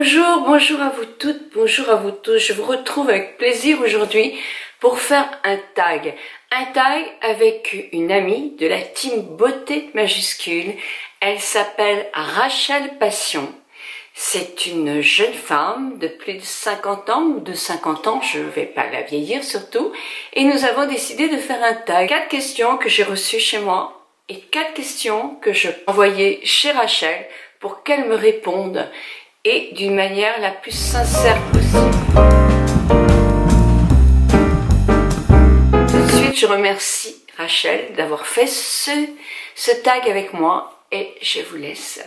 Bonjour, bonjour à vous toutes, bonjour à vous tous. Je vous retrouve avec plaisir aujourd'hui pour faire un tag. Un tag avec une amie de la team beauté majuscule. Elle s'appelle Rachel Passion. C'est une jeune femme de plus de 50 ans ou de 50 ans, je ne vais pas la vieillir surtout. Et nous avons décidé de faire un tag. 4 questions que j'ai reçues chez moi et 4 questions que je peux envoyer chez Rachel pour qu'elle me réponde. Et d'une manière la plus sincère possible. Tout de suite, je remercie Rachel d'avoir fait ce tag avec moi et je vous laisse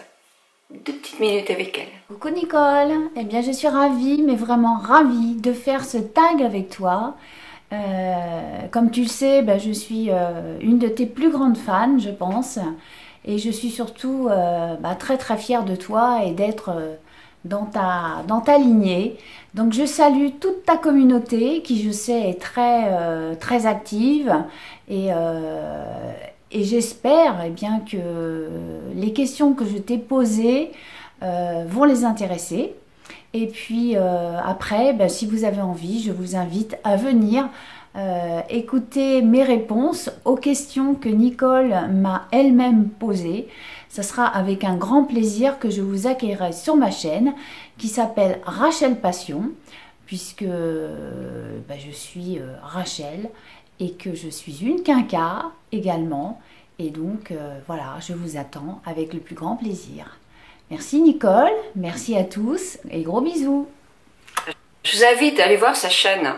2 petites minutes avec elle. Coucou Nicole, eh bien je suis ravie, mais vraiment ravie de faire ce tag avec toi. Comme tu le sais, je suis une de tes plus grandes fans, je pense. Et je suis surtout très très fière de toi et d'être dans ta lignée. Donc je salue toute ta communauté qui je sais est très active et j'espère bien que les questions que je t'ai posées vont les intéresser. Et puis après, si vous avez envie, je vous invite à venir écouter mes réponses aux questions que Nicole m'a elle-même posées. Ce sera avec un grand plaisir que je vous accueillerai sur ma chaîne qui s'appelle Rachel Passion, puisque je suis Rachel et que je suis une quinca également. Et donc voilà, je vous attends avec le plus grand plaisir. Merci Nicole, merci à tous et gros bisous. Je vous invite à aller voir sa chaîne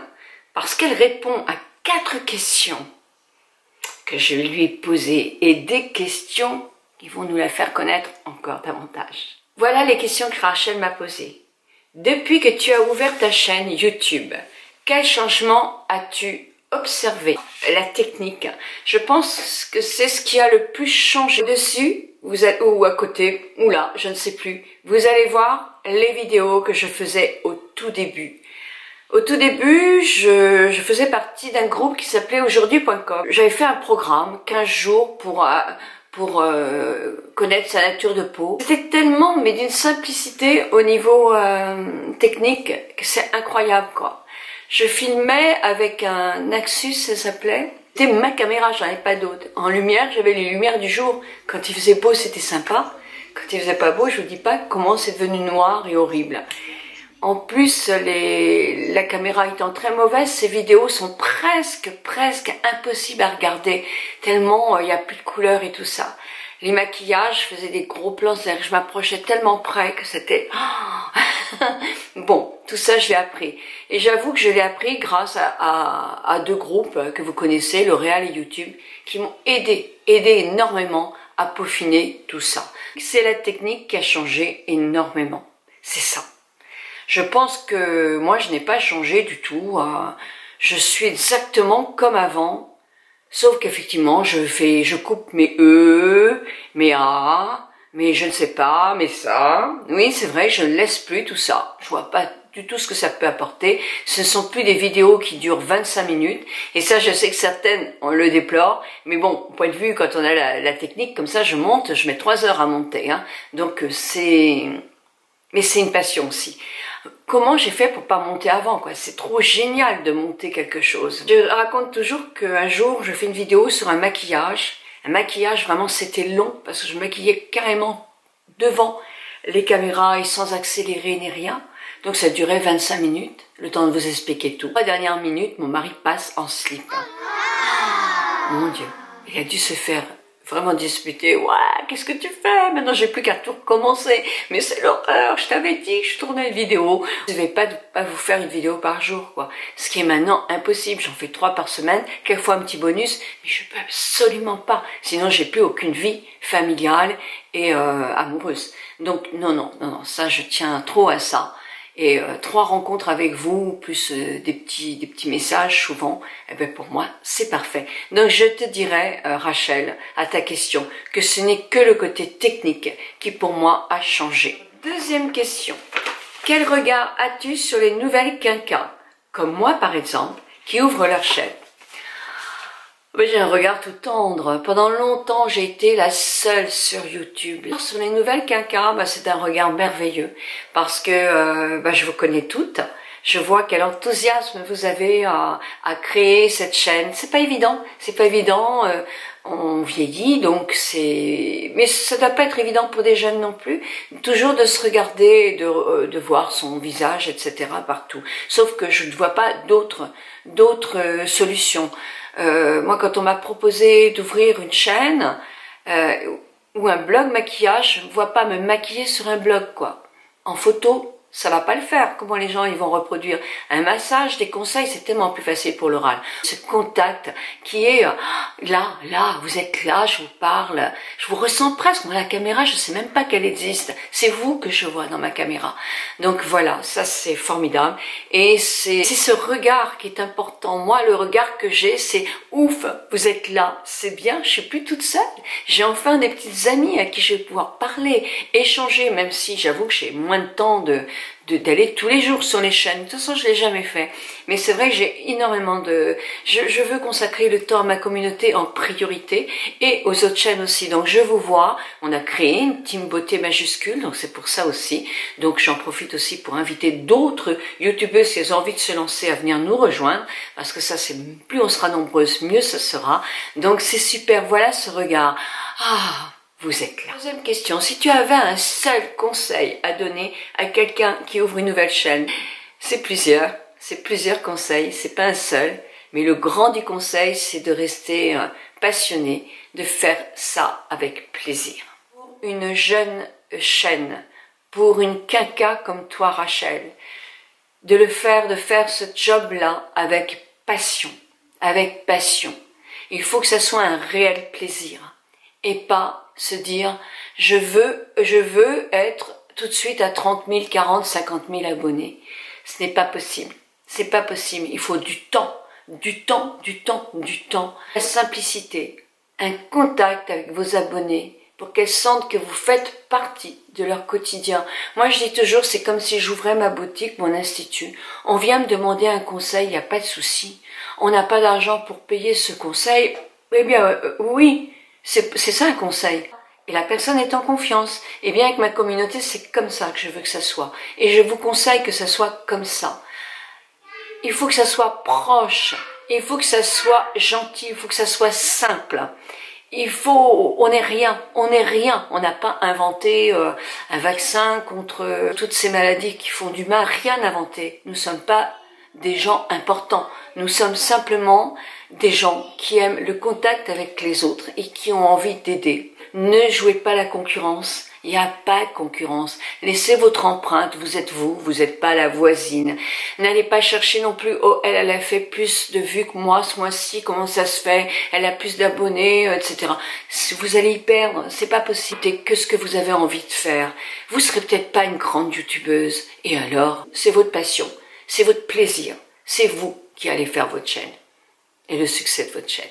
parce qu'elle répond à 4 questions que je lui ai posées et des questions qui vont nous la faire connaître encore davantage. Voilà les questions que Rachel m'a posées. Depuis que tu as ouvert ta chaîne YouTube, quel changement as-tu observé? La technique, je pense que c'est ce qui a le plus changé. Dessus, vous êtes, ou à côté, ou là, je ne sais plus. Vous allez voir les vidéos que je faisais au tout début. Au tout début, je faisais partie d'un groupe qui s'appelait aujourd'hui.com. J'avais fait un programme, 15 jours pour connaître sa nature de peau. C'était tellement, mais d'une simplicité au niveau technique, que c'est incroyable quoi. Je filmais avec un Naxus, ça s'appelait. C'était ma caméra, j'en avais pas d'autre. En lumière, j'avais les lumières du jour. Quand il faisait beau, c'était sympa. Quand il faisait pas beau, je vous dis pas comment c'est devenu noir et horrible. En plus, la caméra étant très mauvaise, ces vidéos sont presque impossibles à regarder, tellement il n'y a plus de couleurs et tout ça. Les maquillages, je faisais des gros plans, c'est-à-dire que je m'approchais tellement près que c'était... Bon, tout ça je l'ai appris. Et j'avoue que je l'ai appris grâce à 2 groupes que vous connaissez, L'Oréal et YouTube, qui m'ont aidé énormément à peaufiner tout ça. C'est la technique qui a changé énormément, c'est ça. Je pense que moi, je n'ai pas changé du tout. Je suis exactement comme avant. Sauf qu'effectivement, je coupe mes E, mes A, mais je ne sais pas, mais ça. Oui, c'est vrai, je ne laisse plus tout ça. Je vois pas du tout ce que ça peut apporter. Ce ne sont plus des vidéos qui durent 25 minutes. Et ça, je sais que certaines, on le déplore. Mais bon, au point de vue, quand on a la technique, comme ça, je monte, je mets 3 heures à monter. Hein. Donc, mais c'est une passion aussi. Comment j'ai fait pour pas monter avant quoi? C'est trop génial de monter quelque chose. Je raconte toujours qu'un jour, je fais une vidéo sur un maquillage. Un maquillage, vraiment, c'était long parce que je maquillais carrément devant les caméras et sans accélérer ni rien. Donc ça durait 25 minutes, le temps de vous expliquer tout. La dernière minute, mon mari passe en slip. Mon Dieu, il a dû se faire vraiment disputer. Ouais, qu'est-ce que tu fais? Maintenant, j'ai plus qu'à tout recommencer. Mais c'est l'horreur, je t'avais dit que je tournais une vidéo. Je vais pas vous faire une vidéo par jour, quoi. Ce qui est maintenant impossible. J'en fais 3 par semaine, quelquefois un petit bonus, mais je peux absolument pas. Sinon, j'ai plus aucune vie familiale et amoureuse. Donc, non, ça, je tiens trop à ça. Et 3 rencontres avec vous, plus des petits messages souvent, eh ben pour moi, c'est parfait. Donc je te dirais, Rachel, à ta question, que ce n'est que le côté technique qui pour moi a changé. Deuxième question. Quel regard as-tu sur les nouvelles quinquas, comme moi par exemple, qui ouvrent leur chaîne? Oui, j'ai un regard tout tendre. Pendant longtemps, j'ai été la seule sur YouTube. Sur les nouvelles quinquas, c'est un regard merveilleux parce que je vous connais toutes. Je vois quel enthousiasme vous avez à créer cette chaîne. C'est pas évident, c'est pas évident. On vieillit, donc mais ça doit pas être évident pour des jeunes non plus. Toujours de se regarder, de voir son visage, etc. partout. Sauf que je ne vois pas d'autres solutions. Moi, quand on m'a proposé d'ouvrir une chaîne ou un blog maquillage, je ne vois pas me maquiller sur un blog, quoi. En photo, ça va pas le faire. Comment les gens ils vont reproduire un massage, des conseils, c'est tellement plus facile pour l'oral. Ce contact qui est là, vous êtes là, je vous parle, je vous ressens presque. Moi, la caméra, je sais même pas qu'elle existe. C'est vous que je vois dans ma caméra. Donc voilà, ça c'est formidable. Et c'est ce regard qui est important. Moi, le regard que j'ai, c'est ouf, vous êtes là, c'est bien, je suis plus toute seule. J'ai enfin des petites amies à qui je vais pouvoir parler, échanger, même si j'avoue que j'ai moins de temps d'aller tous les jours sur les chaînes. De toute façon, je l'ai jamais fait. Mais c'est vrai que j'ai énormément je veux consacrer le temps à ma communauté en priorité et aux autres chaînes aussi. Donc, je vous vois. On a créé une team beauté majuscule. Donc, c'est pour ça aussi. Donc, j'en profite aussi pour inviter d'autres youtubeuses qui ont envie de se lancer à venir nous rejoindre. Parce que ça, c'est plus on sera nombreuses, mieux ce sera. Donc, c'est super. Voilà ce regard. Ah! Vous êtes là. Deuxième question, si tu avais un seul conseil à donner à quelqu'un qui ouvre une nouvelle chaîne, c'est plusieurs conseils, c'est pas un seul, mais le grand du conseil, c'est de rester passionné, de faire ça avec plaisir. Pour une jeune chaîne, pour une quinca comme toi Rachel, de faire ce job-là avec passion, Il faut que ça soit un réel plaisir et pas se dire je veux être tout de suite à 30 000, 40, 50 000 abonnés. Ce n'est pas possible. C'est pas possible. Il faut du temps. La simplicité. Un contact avec vos abonnés pour qu'elles sentent que vous faites partie de leur quotidien. Moi, je dis toujours, c'est comme si j'ouvrais ma boutique, mon institut. On vient me demander un conseil, il n'y a pas de souci. On n'a pas d'argent pour payer ce conseil. Eh bien, oui. C'est ça un conseil. Et la personne est en confiance. Et bien avec ma communauté, c'est comme ça que je veux que ça soit. Et je vous conseille que ça soit comme ça. Il faut que ça soit proche. Il faut que ça soit gentil. Il faut que ça soit simple. On n'est rien. On n'a pas inventé un vaccin contre toutes ces maladies qui font du mal. Rien inventé. Nous ne sommes pas des gens importants. Nous sommes simplement des gens qui aiment le contact avec les autres et qui ont envie d'aider. Ne jouez pas la concurrence. Il n'y a pas de concurrence. Laissez votre empreinte. Vous êtes vous. Vous n'êtes pas la voisine. N'allez pas chercher non plus. Oh, elle a fait plus de vues que moi ce mois-ci. Comment ça se fait? Elle a plus d'abonnés, etc. Vous allez y perdre. C'est pas possible. C'est que ce que vous avez envie de faire. Vous serez peut-être pas une grande youtubeuse. Et alors, c'est votre passion. C'est votre plaisir. C'est vous qui allez faire votre chaîne. Et le succès de votre chaîne.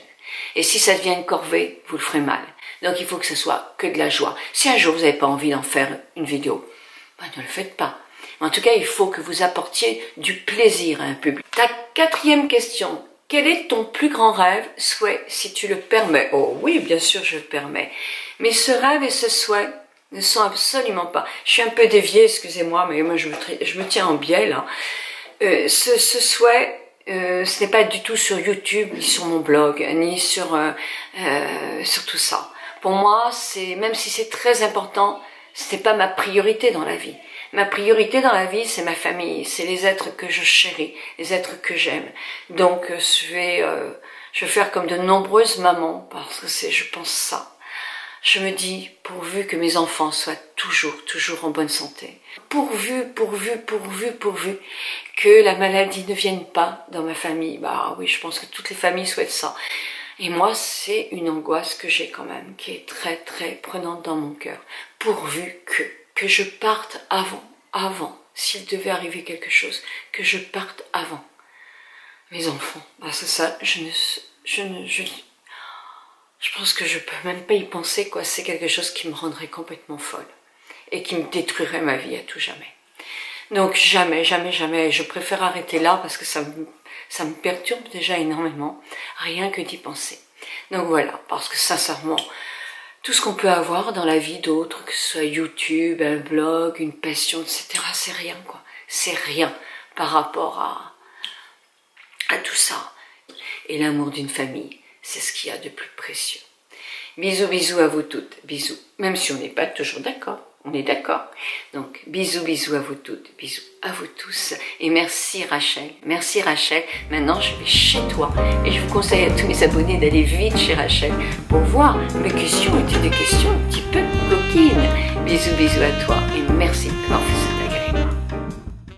Et si ça devient une corvée, vous le ferez mal. Donc il faut que ce soit que de la joie. Si un jour vous n'avez pas envie d'en faire une vidéo, ne le faites pas. En tout cas, il faut que vous apportiez du plaisir à un public. Ta quatrième question. Quel est ton plus grand rêve, souhait, si tu le permets? Oh oui, bien sûr, je le permets. Mais ce rêve et ce souhait ne sont absolument pas... Je suis un peu déviée, excusez-moi, mais moi je me tiens en biais là. Ce souhait... ce n'est pas du tout sur YouTube, ni sur mon blog, ni sur tout ça. Pour moi, même si c'est très important, ce n'est pas ma priorité dans la vie. Ma priorité dans la vie, c'est ma famille, c'est les êtres que je chéris, les êtres que j'aime. Donc, je vais faire comme de nombreuses mamans, parce que je pense ça. Je me dis, pourvu que mes enfants soient toujours en bonne santé. Pourvu que la maladie ne vienne pas dans ma famille. Bah oui, je pense que toutes les familles souhaitent ça. Et moi, c'est une angoisse que j'ai quand même, qui est très prenante dans mon cœur. Pourvu que je parte avant, s'il devait arriver quelque chose, que je parte avant mes enfants. Parce que ça, je pense que je peux même pas y penser, quoi. C'est quelque chose qui me rendrait complètement folle et qui me détruirait ma vie à tout jamais. Donc jamais, je préfère arrêter là parce que ça me perturbe déjà énormément, rien que d'y penser. Donc voilà, parce que sincèrement, tout ce qu'on peut avoir dans la vie d'autres, que ce soit YouTube, un blog, une passion, etc., c'est rien, quoi. C'est rien par rapport à tout ça. Et l'amour d'une famille, c'est ce qu'il y a de plus précieux. Bisous, bisous à vous toutes, bisous. Même si on n'est pas toujours d'accord, on est d'accord. Donc, bisous, bisous à vous toutes, bisous à vous tous. Et merci Rachel, merci Rachel. Maintenant, je vais chez toi. Et je vous conseille à tous mes abonnés d'aller vite chez Rachel pour voir mes questions étaient des questions un petit peu coquines. Bisous, bisous à toi et merci d'avoir fait cet agrément.